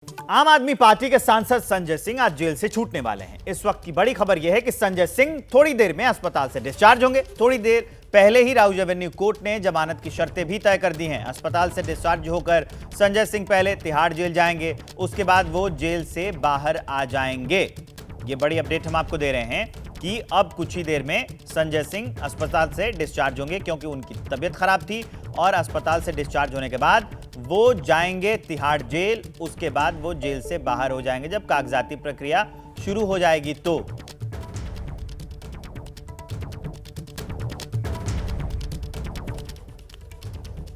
आम आदमी पार्टी के सांसद संजय सिंह आज जेल से छूटने वाले हैं। इस वक्त की बड़ी खबर यह है कि संजय सिंह थोड़ी देर में अस्पताल से डिस्चार्ज होंगे। थोड़ी देर पहले ही राउज एवेन्यू कोर्ट ने जमानत की शर्तें भी तय कर दी हैं। अस्पताल से डिस्चार्ज होकर संजय सिंह पहले तिहाड़ जेल जाएंगे, उसके बाद वो जेल से बाहर आ जाएंगे। ये बड़ी अपडेट हम आपको दे रहे हैं कि अब कुछ ही देर में संजय सिंह अस्पताल से डिस्चार्ज होंगे, क्योंकि उनकी तबीयत खराब थी और अस्पताल से डिस्चार्ज होने के बाद वो जाएंगे तिहाड़ जेल। उसके बाद वो जेल से बाहर हो जाएंगे जब कागजाती प्रक्रिया शुरू हो जाएगी। तो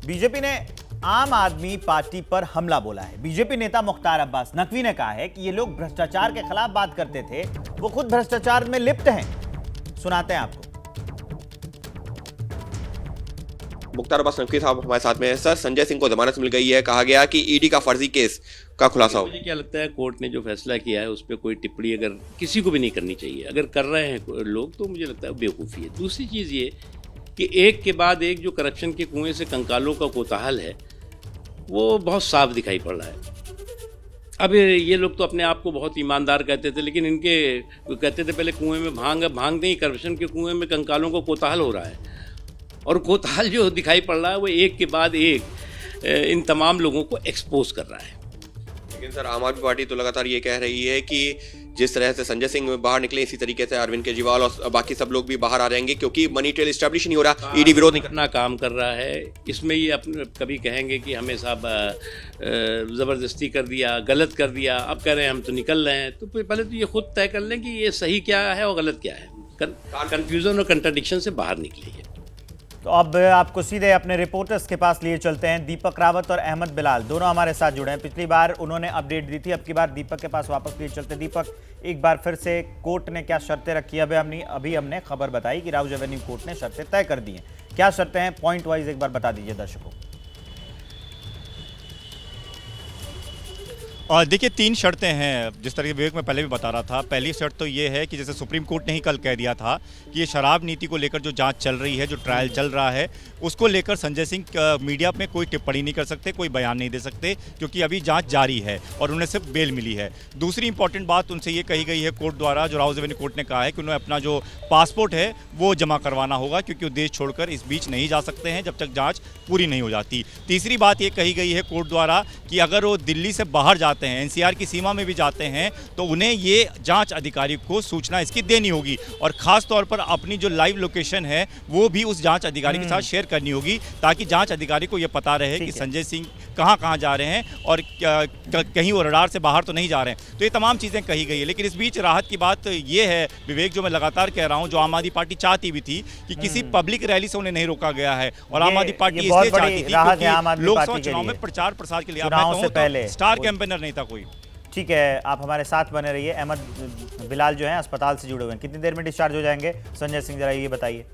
बीजेपी ने आम आदमी पार्टी पर हमला बोला है। बीजेपी नेता मुख्तार अब्बास नकवी ने कहा है कि ये लोग भ्रष्टाचार के खिलाफ बात करते थे, वो खुद भ्रष्टाचार में लिप्त हैं। सुनाते हैं आपको। मुख्तार अब्बास नकवी साहब हमारे साथ में है। सर, संजय सिंह को जमानत मिल गई है, कहा गया कि ईडी का फर्जी केस का खुलासा हो। मुझे क्या लगता है, कोर्ट ने जो फैसला किया है उस पर कोई टिप्पणी अगर किसी को भी नहीं करनी चाहिए। अगर कर रहे हैं लोग तो मुझे लगता है बेवकूफ़ी है। दूसरी चीज़ ये कि एक के बाद एक जो करप्शन के कुएं से कंकालों का कोताहल है वो बहुत साफ दिखाई पड़ रहा है। अब ये लोग तो अपने आप को बहुत ईमानदार कहते थे, लेकिन इनके कहते थे पहले कुएं में भांग, अब भांग नहीं, करप्शन के कुएं में कंकालों का कोताहल हो रहा है। और कोताहल जो दिखाई पड़ रहा है वो एक के बाद एक इन तमाम लोगों को एक्सपोज कर रहा है। लेकिन सर, आम आदमी पार्टी तो लगातार ये कह रही है कि जिस तरह से संजय सिंह बाहर निकले, इसी तरीके से अरविंद केजरीवाल और बाकी सब लोग भी बाहर आ जाएंगे, क्योंकि मनी ट्रेल एस्टैब्लिश नहीं हो रहा, ईडी विरोध नहीं अपना काम कर रहा है। इसमें ये अपने कभी कहेंगे कि हमें साहब ज़बरदस्ती कर दिया, गलत कर दिया, अब कह रहे हैं हम तो निकल रहे हैं। तो पहले तो ये खुद तय कर लें कि ये सही क्या है और गलत क्या है। कन्फ्यूज़न और कंट्राडिक्शन से बाहर निकलिए। तो अब आपको सीधे अपने रिपोर्टर्स के पास लिए चलते हैं। दीपक रावत और अहमद बिलाल दोनों हमारे साथ जुड़े हैं। पिछली बार उन्होंने अपडेट दी थी, अब की बार दीपक के पास वापस लिए चलते हैं। दीपक, एक बार फिर से कोर्ट ने क्या शर्तें रखी? अभी हमने खबर बताई कि राउज एवेन्यू कोर्ट ने शर्तें तय कर दी हैं। क्या शर्तें हैं, पॉइंट वाइज एक बार बता दीजिए दर्शकों। और देखिए, 3 शर्तें हैं, जिस तरह के विवेक मैं पहले भी बता रहा था। पहली शर्त तो ये है कि जैसे सुप्रीम कोर्ट ने ही कल कह दिया था कि ये शराब नीति को लेकर जो जांच चल रही है, जो ट्रायल चल रहा है, उसको लेकर संजय सिंह मीडिया में कोई टिप्पणी नहीं कर सकते, कोई बयान नहीं दे सकते, क्योंकि अभी जांच जारी है और उन्हें सिर्फ बेल मिली है। दूसरी इंपॉर्टेंट बात उनसे ये कही गई है कोर्ट द्वारा, जो राउज एवेन्यू कोर्ट ने कहा है कि उन्हें अपना जो पासपोर्ट है वो जमा करवाना होगा, क्योंकि वो देश छोड़कर इस बीच नहीं जा सकते हैं जब तक जाँच पूरी नहीं हो जाती। तीसरी बात ये कही गई है कोर्ट द्वारा कि अगर वो दिल्ली से बाहर जाते हैं, एनसीआर की सीमा में भी जाते हैं, तो उन्हें ये जांच अधिकारी को सूचना इसकी देनी होगी, और खास तौर पर अपनी जो लाइव लोकेशन है वो भी उस जांच अधिकारी के साथ शेयर करनी होगी, ताकि जांच अधिकारी को ये पता रहे कि संजय सिंह कहां जा रहे हैं और कहीं वो रडार से बाहर तो नहीं जा रहे हैं। तो ये तमाम चीज़ें कही गई है। लेकिन इस बीच राहत की बात ये है विवेक, जो मैं लगातार कह रहा हूं, जो आम आदमी पार्टी चाहती भी थी कि किसी पब्लिक रैली से उन्हें नहीं रोका गया है, और आम आदमी पार्टी इसलिए चाहती थी क्योंकि लोकसभा चुनाव में प्रचार प्रसार के लिए स्टार कैंपेनर नहीं था कोई। ठीक है, आप हमारे साथ बने रहिए। अहमद बिलाल जो हैं अस्पताल से जुड़े हुए हैं, कितनी देर में डिस्चार्ज हो जाएंगे संजय सिंह, जरा ये बताइए।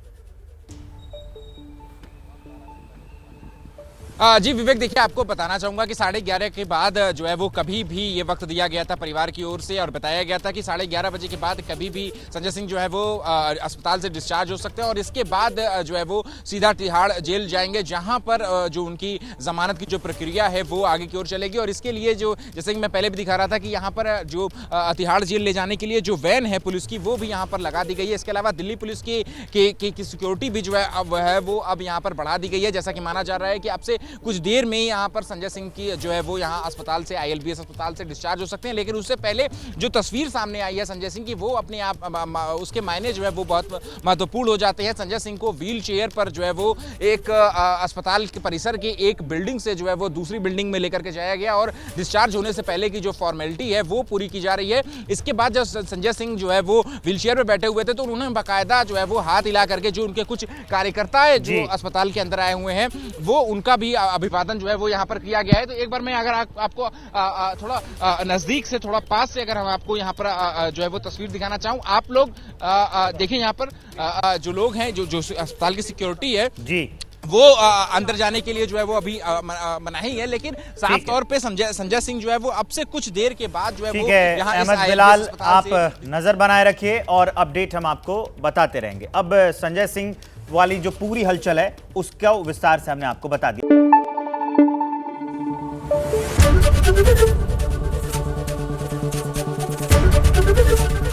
जी विवेक, देखिए आपको बताना चाहूँगा कि 11:30 के बाद जो है वो कभी भी ये वक्त दिया गया था परिवार की ओर से, और बताया गया था कि 11:30 बजे के बाद कभी भी संजय सिंह जो है वो अस्पताल से डिस्चार्ज हो सकते हैं, और इसके बाद जो है वो सीधा तिहाड़ जेल जाएंगे, जहाँ पर जो उनकी जमानत की जो प्रक्रिया है वो आगे की ओर चलेगी। और इसके लिए जो, जैसे कि मैं पहले भी दिखा रहा था कि यहाँ पर जो तिहाड़ जेल ले जाने के लिए जो वैन है पुलिस की, वो भी यहाँ पर लगा दी गई है। इसके अलावा दिल्ली पुलिस की सिक्योरिटी भी जो है वो अब यहाँ पर बढ़ा दी गई है। जैसा कि माना जा रहा है कि अब से कुछ देर में ही यहाँ पर संजय सिंह की जो है वो यहाँ अस्पताल से, ILBS अस्पताल से डिस्चार्ज हो सकते हैं। लेकिन उससे पहले जो तस्वीर सामने आई है संजय सिंह की, वो अपने आप उसके मायने जो है वो बहुत महत्वपूर्ण हो जाते हैं। संजय सिंह को व्हील चेयर पर जो है वो एक अस्पताल के परिसर की एक बिल्डिंग से जो है वो दूसरी बिल्डिंग में लेकर के जाया गया, और डिस्चार्ज होने से पहले की जो फॉर्मेलिटी है वो पूरी की जा रही है। इसके बाद जब संजय सिंह जो है वो व्हील चेयर पर बैठे हुए थे, तो उन्होंने बाकायदा जो है वो हाथ हिला करके जो उनके कुछ कार्यकर्ता है जो अस्पताल के अंदर आए हुए हैं, वो उनका भी अभिवादन जो है वो यहाँ पर किया गया है। तो एक बार मैं अगर आपको थोड़ा नजदीक से, थोड़ा पास से अगर हम आपको यहाँ पर जो है वो तस्वीर दिखाना चाहूँ, आप लोग देखिए यहाँ पर जो लोग हैं, जो अस्पताल की सिक्योरिटी है जी, वो अंदर जाने के लिए जो है वो अभी मनाही है। लेकिन साफ तौर पे संजय सिंह जो है वो अब से कुछ देर के बाद जो है वो यहाँ अहमद बिलाल, आप नजर बनाए रखिए और अपडेट हम आपको बताते रहेंगे। अब संजय सिंह वाली जो पूरी हलचल है उसका विस्तार से हमने आपको बता दिया।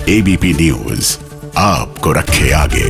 एबीपी न्यूज आपको रखे आगे।